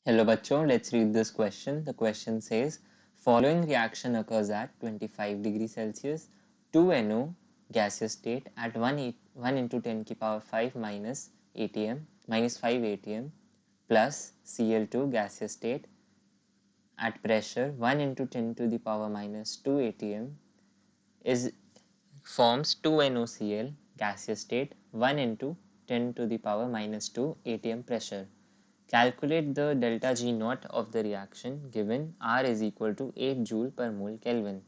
Hello bachcho, let's read this question. The question says, following reaction occurs at 25 degrees Celsius, 2NO gaseous state at 1 into 10 की power 5 minus ATM minus 5 ATM plus Cl2 gaseous state at pressure 1 into 10 to the power minus 2 ATM is forms 2NOCl gaseous state 1 into 10 to the power minus 2 atm pressure. Calculate the delta G naught of the reaction given R is equal to 8 joule per mole Kelvin.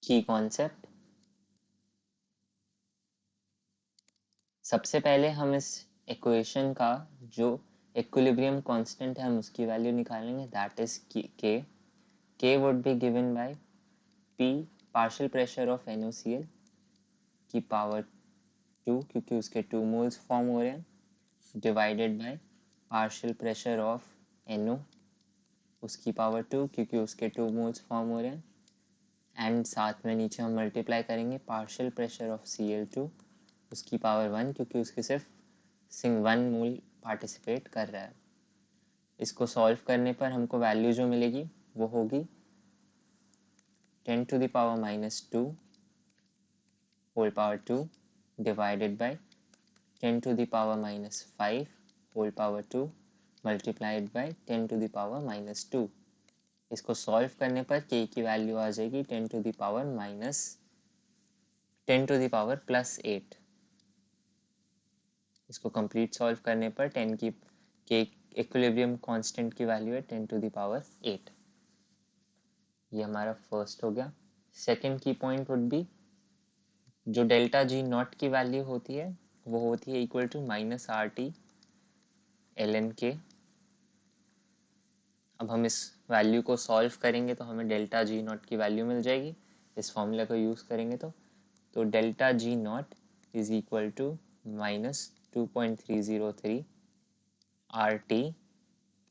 Key concept. सबसे पहले हम इस equation का जो equilibrium constant है हम उसकी value निकालेंगे, दैट इज के. के would be given by P partial pressure of NaCl की पावर 2 क्योंकि उसके 2 मोल्स फॉर्म हो रहे हैं, divided by partial pressure of NO उसकी पावर 2 क्योंकि उसके 2 मोल्स फॉर्म हो रहे हैं, एंड साथ में नीचे हम मल्टीप्लाई करेंगे पार्शियल प्रेशर ऑफ Cl2 उसकी पावर 1 क्योंकि उसके सिर्फ सिंग 1 मोल पार्टिसिपेट कर रहा है. इसको सॉल्व करने पर हमको वैल्यू जो मिलेगी वो होगी 10 to the power minus 2 whole power 2 divided by 10 to the power minus 5 whole power 2 multiplied by 10 to the power minus 2. इसको सॉल्व करने पर k की वैल्यू आ जाएगी 10 to the power minus 10 to the power plus 8. इसको complete solve करने पर 10 की के इक्विलिब्रियम कांस्टेंट की वैल्यू है 10 टू द पावर 8. ये हमारा फर्स्ट हो गया. Second key point would be जो डेल्टा जी नॉट की वैल्यू होती है वो होती है equal to minus R T L N K. अब हम इस वैल्यू को सॉल्व करेंगे तो हमें डेल्टा जी नॉट की वैल्यू मिल जाएगी. इस फॉर्मूला को यूज़ करेंगे तो delta G naught is equal to minus 2.303 R T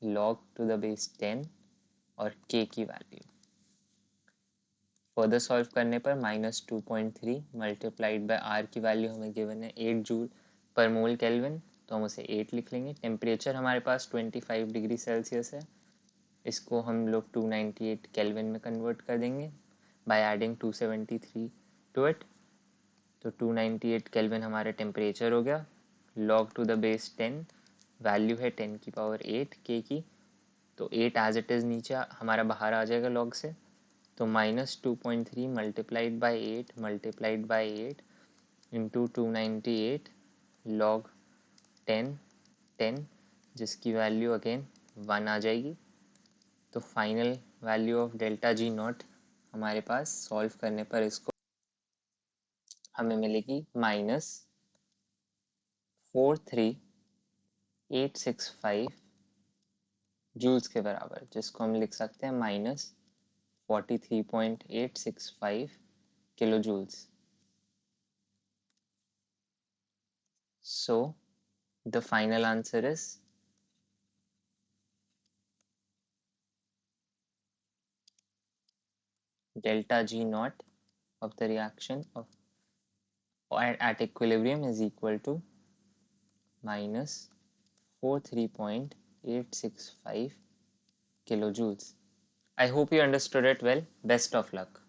log to the base 10 और k की वैल्यू फर्दर सॉल्व करने पर -2.3 मल्टीप्लाइड बाय r की वैल्यू हमें गिवन है 8 जूल पर मोल केल्विन, तो हम उसे 8 लिख लेंगे. टेम्परेचर हमारे पास 25 डिग्री सेल्सियस है, इसको हम लोग 298 केल्विन में कन्वर्ट कर देंगे बाय एडिंग 273 टू इट. तो 298 केल्विन हमारा टेम्परेचर हो गया. log to the base 10 value है 10 की पावर 8 k की, तो 8 एज इट इज़ नीचे हमारा बाहर आ जाएगा लॉग से. तो -2.3 multiplied by 8 multiplied by 8 into 298 log 10 जिसकी वैल्यू अगेन 1 आ जाएगी. तो final value of delta G not हमारे पास सॉल्व करने पर इसको हमें मिलेगी -43865 जूल्स के बराबर, जिसको हम लिख सकते हैं -43.865 kilojoules. So the final answer is delta G naught of the reaction of at equilibrium is equal to minus 43.865 kilojoules. I hope you understood it well. Best of luck.